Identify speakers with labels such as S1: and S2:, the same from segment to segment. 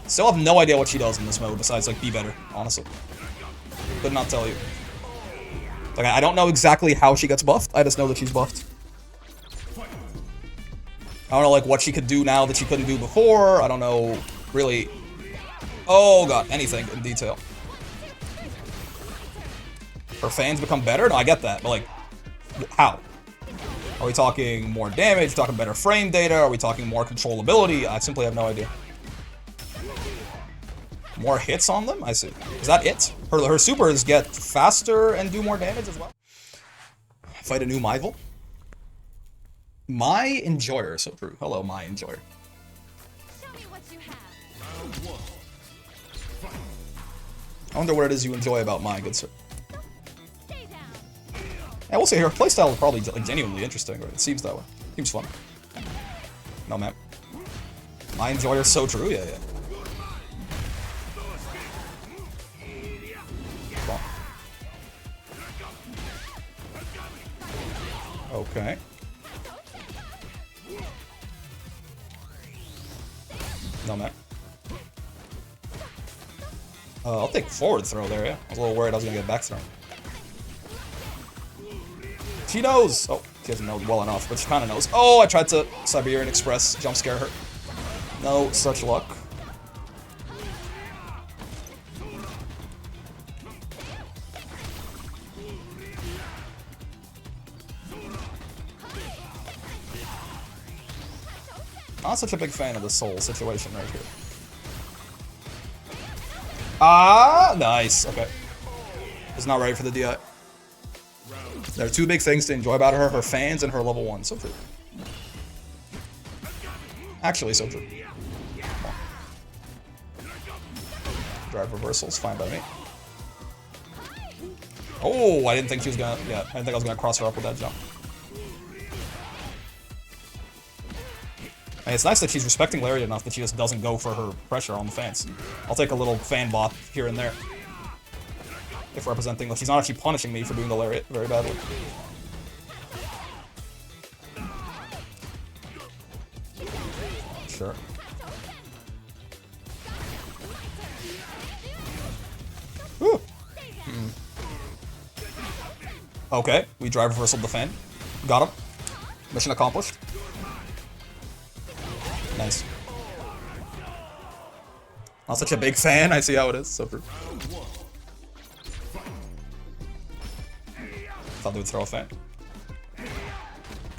S1: Still have no idea what she does in this mode besides, like, be better, honestly. Could not tell you. Like, I don't know exactly how she gets buffed. I just know that she's buffed. I don't know, like, what she could do now that she couldn't do before. I don't know, really. Oh, God, anything in detail. Her fans become better? No, I get that, but, like, how? Are we talking more damage? Talking better frame data? Are we talking more controllability? I simply have no idea. More hits on them? I see. Is that it? Her supers get faster and do more damage as well? Fight a new Myval? My Enjoyer, so true. Hello, my Enjoyer.
S2: Show me what you have.
S1: I wonder what it is you enjoy about my good sir.
S2: Stay down.
S1: I will say her playstyle is probably like, genuinely interesting, right? It seems that way. Seems fun. No, man. My Enjoyer, so true. Yeah, yeah. Okay. No, man. I'll take forward throw there, yeah. I was a little worried I was gonna get back throw. She knows! Oh, she doesn't know well enough, but she kinda knows. Oh, I tried to Siberian Express jump scare her. No such luck. Not such a big fan of the soul situation right here. Ah, nice. Okay. Was not ready for the DI. There are two big things to enjoy about her: her fans and her level 1. So true. Actually, so true. Drive reversals, fine by me. Oh, I didn't think she was gonna. Yeah, I didn't think I was gonna cross her up with that jump. And it's nice that she's respecting Lariat enough that she just doesn't go for her pressure on the fans. I'll take a little fan bot here and there. If representing, she's not actually punishing me for doing the Lariat very badly. Sure. Whew. Okay, we drive reversal the fan. Got him. Mission accomplished. Nice. Not such a big fan, I see how it is. So true. Thought they would throw a fan.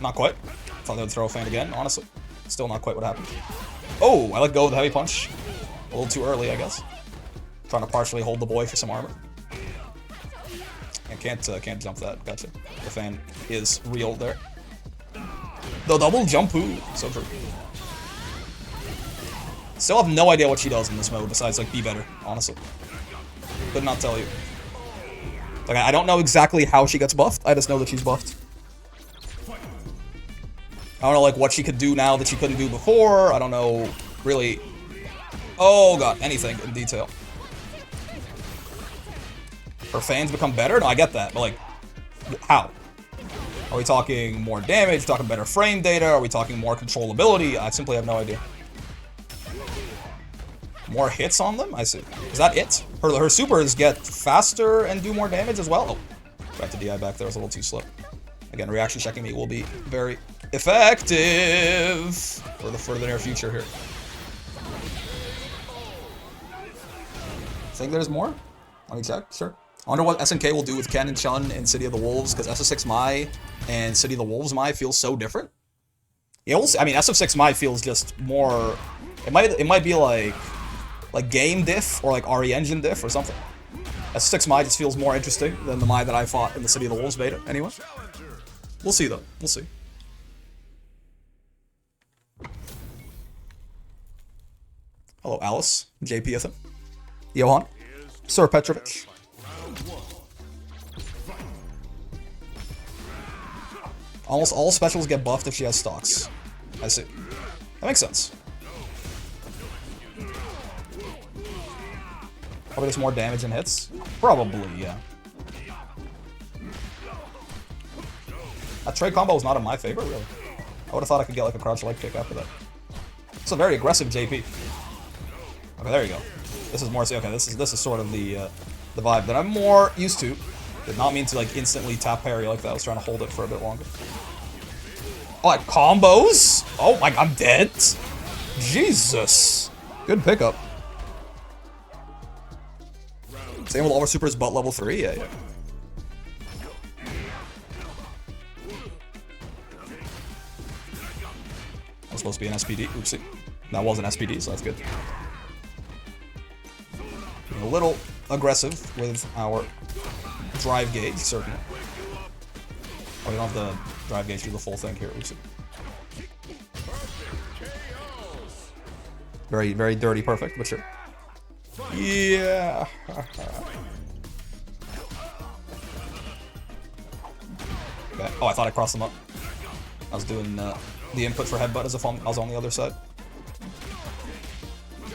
S1: Not quite. Thought they would throw a fan again, honestly. Still not quite what happened. Oh, I let go of the heavy punch. A little too early, I guess. Trying to partially hold the boy for some armor. And can't jump that. Gotcha. The fan is real there. The double jump ooh. So true. Still have no idea what she does in this mode besides, like, be better, honestly. Could not tell you. Like, I don't know exactly how she gets buffed. I just know that she's buffed. I don't know, like, what she could do now that she couldn't do before. I don't know, really. Oh, God, anything in detail. Her fans become better? No, I get that, but, like, how? Are we talking more damage? Talking better frame data? Are we talking more controllability? I simply have no idea. More hits on them? I see. Is that it? Her supers get faster and do more damage as well? Oh, got the DI back there. It was a little too slow. Again, reaction checking me will be very effective for the near future here. Think there's more? Let me check. Sure. I wonder what SNK will do with Ken and Chun in City of the Wolves, because SF6 Mai and City of the Wolves Mai feels so different. Yeah, we'll see. I mean, SF6 Mai feels just more. It might be like game diff or like RE engine diff or something. SF6 Mai just feels more interesting than the Mai that I fought in the City of the Wolves beta. Anyway, we'll see though. We'll see. Hello, Alice, JP Ethan, Johan, Sir Petrovich. Almost all specials get buffed if she has stocks. I see. That makes sense. Probably just more damage and hits? Probably, yeah. That trade combo was not in my favor, really. I would have thought I could get like a crouch leg kick after that. It's a very aggressive JP. Okay, there you go. This is more, okay, this is sort of the vibe that I'm more used to. Did not mean to, like, instantly tap parry like that. I was trying to hold it for a bit longer. Oh, like, combos? Oh my, I'm dead? Jesus. Good pickup. Same with all our supers but level 3? Yeah, yeah. That was supposed to be an SPD. Oopsie. That was an SPD, so that's good. Being a little aggressive with our drive gauge, certainly. Oh, we don't have the drive gauge do the full thing here. Oopsie. Very, very dirty perfect, but sure. Yeah. Okay. Oh, I thought I crossed them up. I was doing the input for headbutt as if I was on the other side.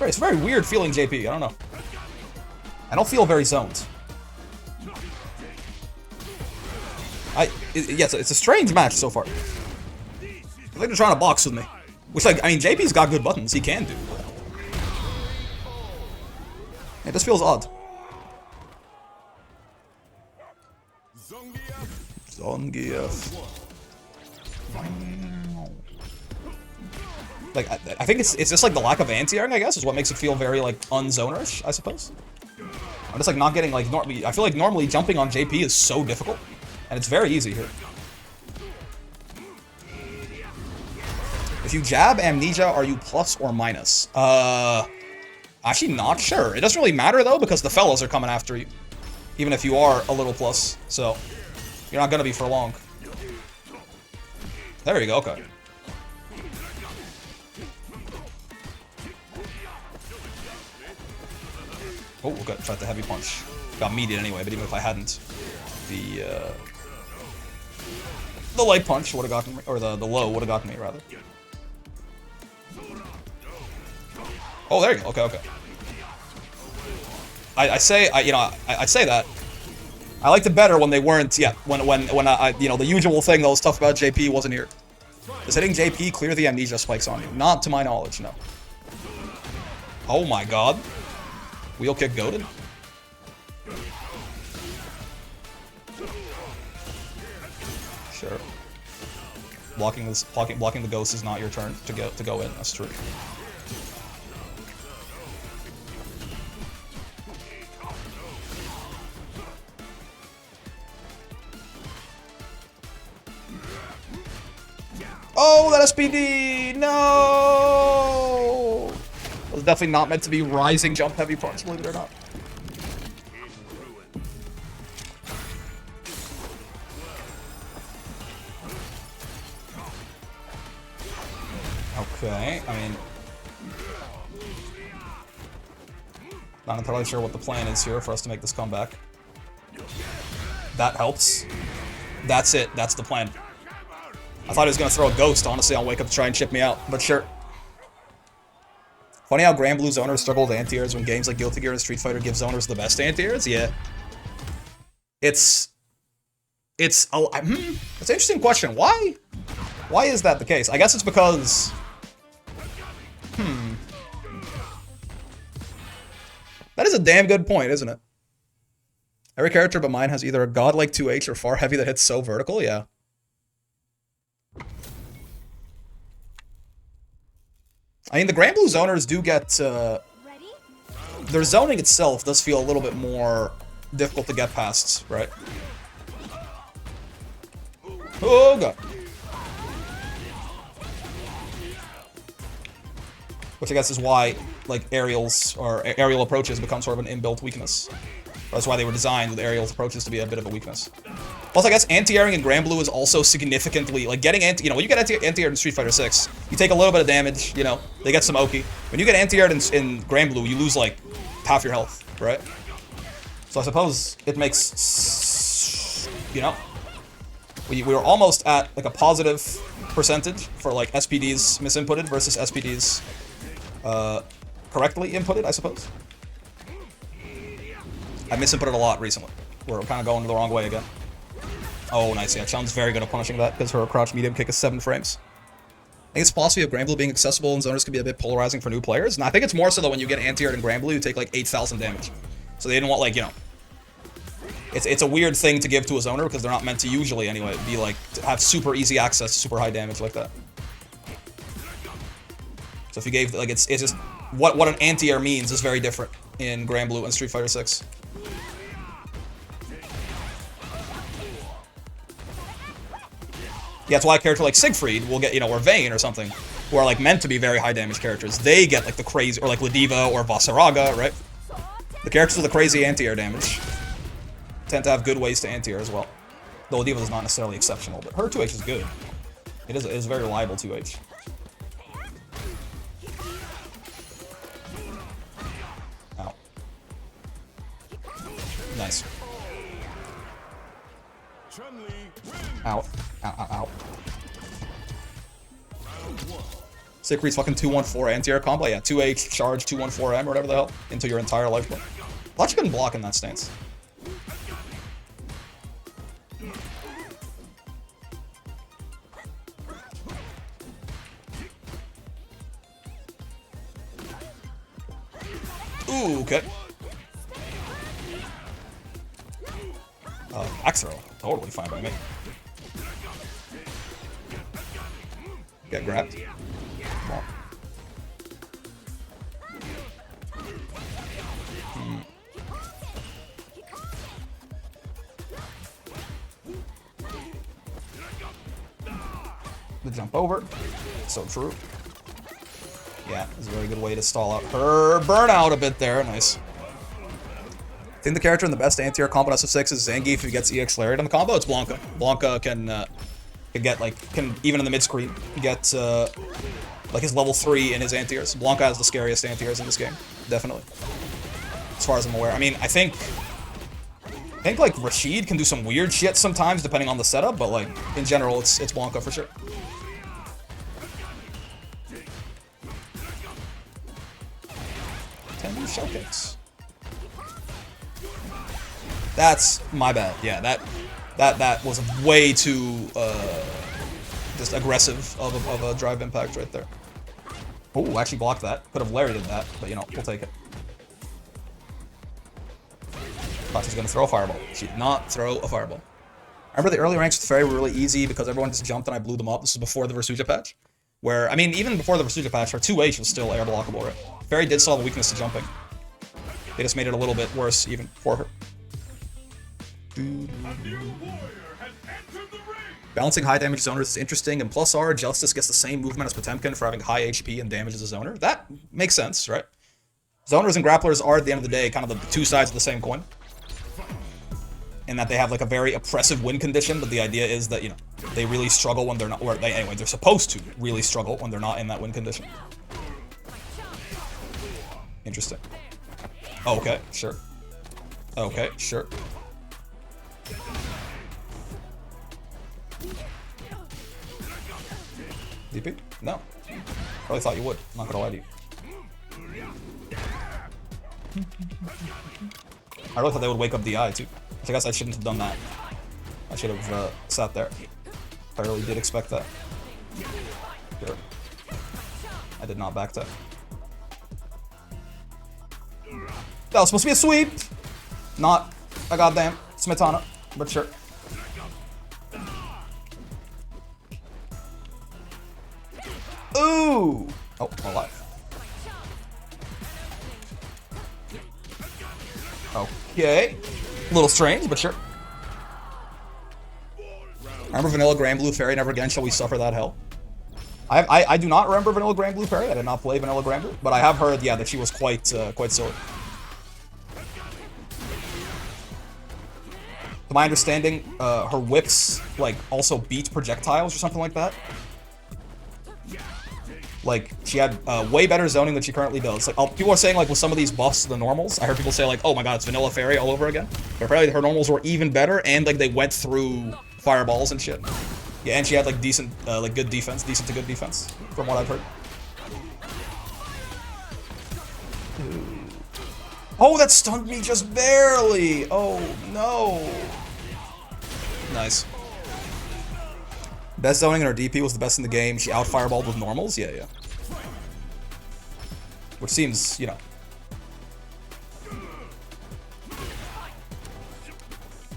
S1: It's very weird feeling JP. I don't know. I don't feel very zoned. Yes, it's a strange match so far. I think they're trying to box with me. Which, like, I mean, JP's got good buttons. He can do. Yeah, this feels odd. Zangief. Like, I think it's just like the lack of anti-airing, I guess, is what makes it feel very, like, unzonerish, I suppose. I'm just, like, not getting, like, normally, I feel like normally jumping on JP is so difficult, and it's very easy here. If you jab Amnesia, are you plus or minus? Actually not sure. It doesn't really matter, though, because the fellows are coming after you. Even if you are a little plus, so you're not gonna be for long. There you go, okay. Oh, okay, tried the heavy punch. Got meated anyway, but even if I hadn't, the light punch would have gotten me, or the low would have gotten me, rather. Oh, there you go. Okay, okay. I say that. I liked it better when they weren't. Yeah, when you know, the usual thing that was tough about JP wasn't here. Does hitting JP clear the amnesia spikes on you? Not to my knowledge, no. Oh my god. Wheel kick goated. Sure. Blocking the ghost is not your turn to go in. That's true. Oh, that SPD! No! It was definitely not meant to be rising jump heavy punch, believe it or not. Okay, I mean, not entirely sure what the plan is here for us to make this comeback. That helps. That's it. That's the plan. I thought he was going to throw a ghost, honestly, on Wake Up to try and chip me out, but sure. Funny how Granblue zoners struggle with anti-airs when games like Guilty Gear and Street Fighter give zoners the best anti-airs? Yeah. It's an interesting question. Why? Why is that the case? I guess it's because... That is a damn good point, isn't it? Every character but mine has either a godlike 2H or far heavy that hits so vertical, yeah. I mean, the Granblue zoners do get, their zoning itself does feel a little bit more difficult to get past, right? Oh, God. Which I guess is why, like, aerials, or aerial approaches become sort of an inbuilt weakness. That's why they were designed with aerial approaches to be a bit of a weakness. Plus, I guess anti-airing in Granblue is also significantly, like, getting when you get anti-aired in Street Fighter 6, you take a little bit of damage, you know, they get some Oki. When you get anti-aired in Granblue, you lose, like, half your health, right? So I suppose it makes, you know, we were almost at, like, a positive percentage for, like, SPDs misinputted versus SPDs correctly inputted, I suppose. I've misinputted a lot recently. We're kind of going the wrong way again. Oh, nice. Yeah, Chun's very good at punishing that because her crouch medium kick is 7 frames. I think it's philosophy of Granblue being accessible and zoners can be a bit polarizing for new players. And I think it's more so that when you get anti-aired in Granblue, you take like 8,000 damage. So they didn't want like, you know, it's a weird thing to give to a zoner because they're not meant to usually anyway be like to have super easy access to super high damage like that. So if you gave like it's just what an anti-air means is very different in Granblue and Street Fighter 6. Yeah, that's why a character like Siegfried will get, you know, or Vayne or something, who are like meant to be very high damage characters. They get like the crazy, or like Ladiva or Vasaraga, right? The characters with the crazy anti-air damage tend to have good ways to anti-air as well. Though Ladiva is not necessarily exceptional, but her 2H is good. It is very reliable 2H. Ow. Nice. Ow. Ow, ow, ow. Siegfried's fucking 214 anti-air combo. Yeah, 2H, charge, 214M, or whatever the hell, into your entire life bar. I thought you couldn't block in that stance. Ooh, okay. Axe throw. Totally fine by me. Get grabbed. Come on. The jump over. So true. Yeah, it's a very good way to stall out her burnout a bit there. Nice. I think the character in the best anti-air combo in SF6 is Zangief if he gets EX Lariat on the combo. It's Blanca. Blanca can get like, even in the mid-screen, get like his level 3 in his anti-airs. Blanca has the scariest anti-airs in this game. Definitely. As far as I'm aware. I mean, I think like Rashid can do some weird shit sometimes depending on the setup, but like in general it's Blanca for sure. Shell kicks. That's my bad. Yeah, that was way too just aggressive of a drive impact right there. Oh, actually blocked that. Could have lariated that, but you know, we'll take it. Thought she was gonna throw a fireball. She did not throw a fireball. I remember the early ranks with Ferry were really easy because everyone just jumped and I blew them up. This was before the Versuja patch. Where, I mean, even before the Versuja patch, her 2H was still air blockable, right? Ferry did still have a weakness to jumping. They just made it a little bit worse even for her. Balancing high damage zoners is interesting, and plus R, Justice gets the same movement as Potemkin for having high HP and damage as a zoner. That makes sense, right? Zoners and grapplers are, at the end of the day, kind of the two sides of the same coin. In that they have like a very oppressive win condition, but the idea is that, you know, they really struggle when they're not, or they, anyway, they're supposed to really struggle when they're not in that win condition. Interesting. Okay, sure. Okay, sure. DP? No. Probably thought you would. I'm not gonna lie to you. I really thought they would wake up DI too. I guess I shouldn't have done that. I should have sat there. I really did expect that. Sure. I did not back that. That was supposed to be a sweep! Not a goddamn Smetana, but sure. Ooh! Oh, I'm alive. Okay. A little strange, but sure. Remember Vanilla Granblue Ferry Never Again? Shall we suffer that hell? I do not remember Vanilla Granblue Ferry. I did not play Vanilla Granblue, but I have heard, yeah, that she was quite silly. To my understanding, her whips like also beat projectiles or something like that. Like, she had way better zoning than she currently does. Like, people are saying, like, with some of these buffs to the normals, I heard people say, like, oh my god, it's Vanilla Fairy all over again. But apparently her normals were even better, and, like, they went through fireballs and shit. Yeah, and she had, like, decent, like, good defense. Decent to good defense, from what I've heard. Oh, that stunned me just barely! Oh, no. Nice. Best zoning in her DP was the best in the game. She out fireballed with normals. Yeah, yeah. Which seems, you know.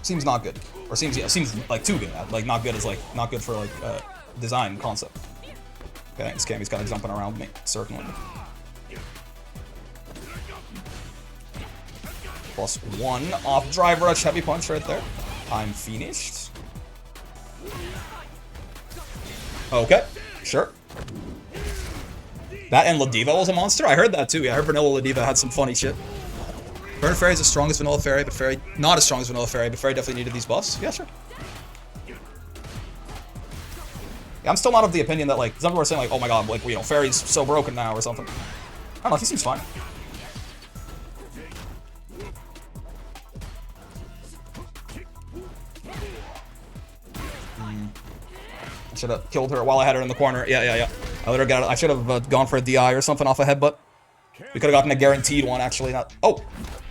S1: Seems not good. Or seems, yeah, seems like too good. Like, not good is like, not good for like, design concept. Okay, this Cammy's kind of jumping around me, certainly. +1 off drive rush, heavy punch right there. I'm finished. Okay, sure. That and Ladiva was a monster? I heard that too. Yeah, I heard Vanilla Ladiva had some funny shit. Burn Fairy is as strong as Vanilla Fairy, but Fairy not as strong as Vanilla Fairy, but Fairy definitely needed these buffs. Yeah, sure. Yeah, I'm still not of the opinion that, like, some people are saying, like, oh my god, like, you know, Fairy's so broken now or something. I don't know, he seems fine. I should have killed her while I had her in the corner. Yeah, yeah, yeah. I should have gone for a DI or something off a headbutt. We could have gotten a guaranteed one, actually. Not. Oh,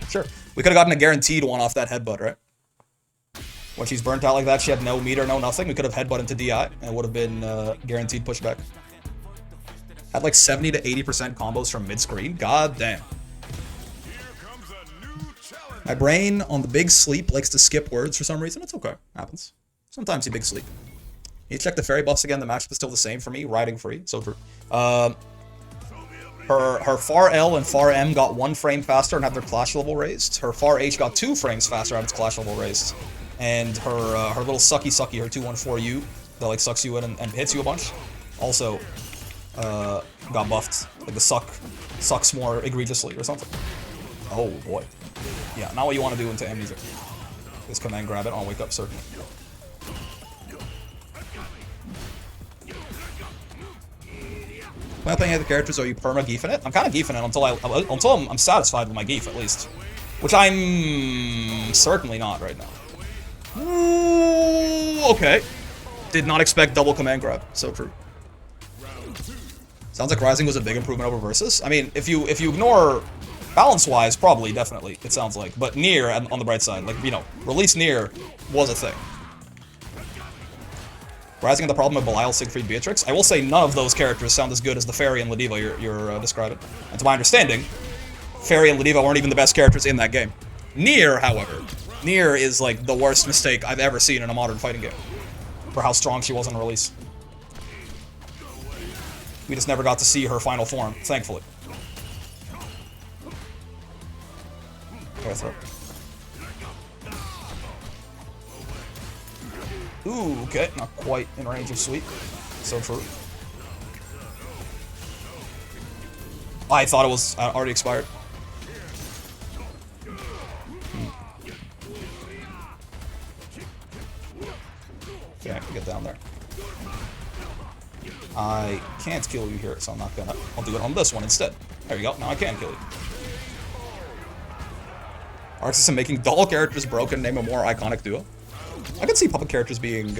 S1: sure. We could have gotten a guaranteed one off that headbutt, right? When she's burnt out like that, she had no meter, no nothing. We could have headbutt into DI, and it would have been guaranteed pushback. Had like 70 to 80% combos from mid-screen. God damn. My brain on the big sleep likes to skip words for some reason. It's okay. Happens. Sometimes you big sleep. You check the fairy buffs again. The matchup is still the same for me. Riding free. So true. Her far L and far M got 1 frame faster and had their clash level raised. Her far H got 2 frames faster and had its clash level raised. And her her little sucky, her 214U that like sucks you in and hits you a bunch, also got buffed. Like the sucks more egregiously or something. Oh boy. Yeah, not what you want to do into amnesia. Just command grab it on wake up certainly. When I'm playing other characters, are you perma-geefing it? I'm kind of geefing it until I'm satisfied with my geef, at least. Which I'm certainly not right now. Ooh, okay. Did not expect double command grab. So true. Sounds like Rising was a big improvement over Versus. I mean, if you ignore balance-wise, probably, definitely, it sounds like. But Nier, on the bright side, like, you know, release Nier was a thing. Rising and the problem of Belial, Siegfried, Beatrix. I will say none of those characters sound as good as the Fairy and Ladiva you're describing. And to my understanding, Fairy and Ladiva weren't even the best characters in that game. Nier, however, Nier is like the worst mistake I've ever seen in a modern fighting game. For how strong she was on release. We just never got to see her final form, thankfully. Air throw. Ooh, okay, not quite in range of sweep. So true. I thought it was already expired. Okay, I can get down there. I can't kill you here, so I'm not gonna. I'll do it on this one instead. There you go. Now I can kill you. Arxis and making doll characters broken. Name a more iconic duo. I could see puppet characters being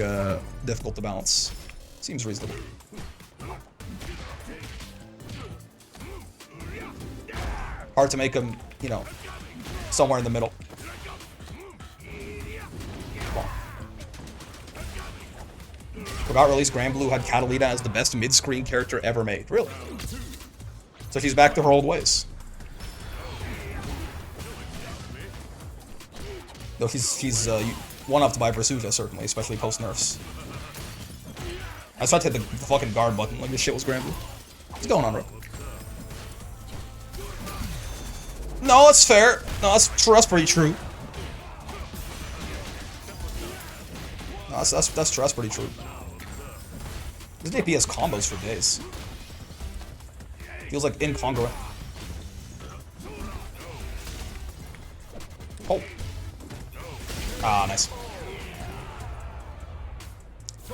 S1: difficult to balance. Seems reasonable. Hard to make them, you know, somewhere in the middle. Forgot release Granblue had Catalina as the best mid-screen character ever made. Really? So she's back to her old ways. Though she's one-upped by Versuta, certainly, especially post-nerfs. I just tried to hit the fucking guard button like this shit was Granblue. What's going on, bro? No, that's fair. No, that's pretty true. No, that's pretty true. This DP has combos for days. Feels like incongruent. Oh. Ah, nice.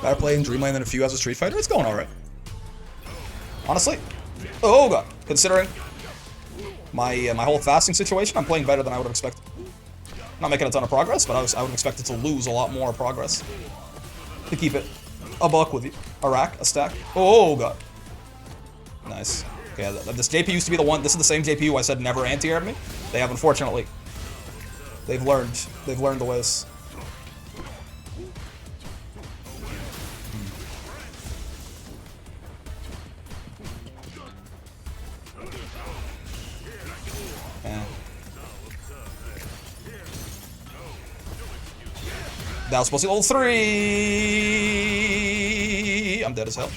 S1: Better play in Dreamland than a few as a Street Fighter? It's going alright. Honestly. Oh god. Considering my whole fasting situation, I'm playing better than I would have expected. Not making a ton of progress, but I would have expected to lose a lot more progress. To keep it a buck with you. A rack, a stack. Oh god. Nice. Okay, this JP used to be the one. This is the same JP who I said never anti-aired me. They have, unfortunately. They've learned the ways. Yeah. That was supposed to be level 3. I'm dead as hell.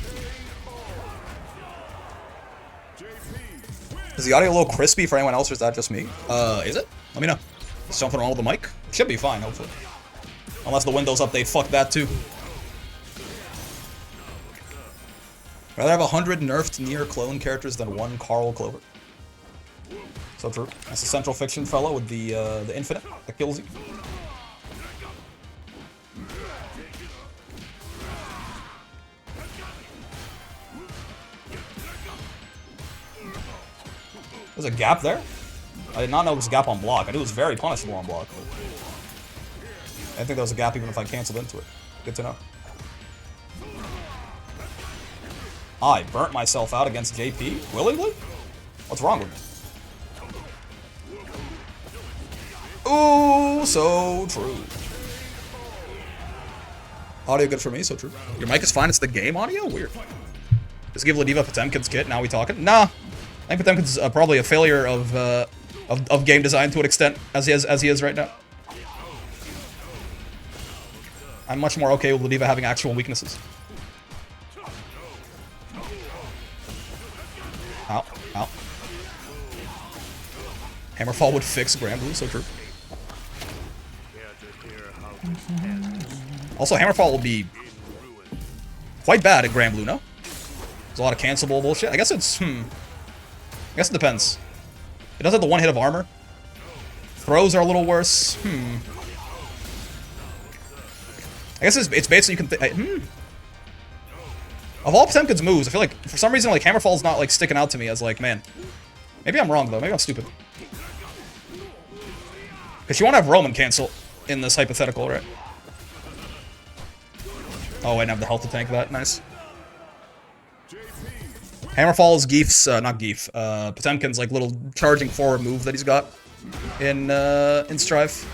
S1: Is the audio a little crispy for anyone else, or is that just me? Is it? Let me know. Is something wrong with the mic? Should be fine, hopefully. Unless the Windows update fucked that too. Rather have 100 nerfed near clone characters than 1 Carl Clover. So true. That's the central fiction fellow with the infinite that kills you. There's a gap there? I did not know there was a gap on block. I knew it was very punishable on block. But I didn't think there was a gap even if I canceled into it. Good to know. I burnt myself out against JP? Willingly? What's wrong with me? Ooh, so true. Audio good for me, so true. Your mic is fine, it's the game audio? Weird. Just give Ladiva Potemkin's kit, now we talking? Nah. I think Potemkin's probably a failure of game design to an extent, as he is right now. I'm much more okay with Ladiva having actual weaknesses. Ow, ow. Hammerfall would fix Granblue, so true. Also, Hammerfall will be quite bad at Granblue, no? There's a lot of cancelable bullshit. I guess it's, I guess it depends. It does have the one hit of armor. Throws are a little worse. I guess it's basically you can Of all Potemkin's moves, I feel like for some reason like Hammerfall's not like sticking out to me as like, man. Maybe I'm wrong though. Maybe I'm stupid. Because you won't have Roman cancel in this hypothetical, right? Oh, I didn't have the health to tank that. Nice. Hammerfall is Geef's, not Geef, Potemkin's like little charging forward move that he's got in Strive.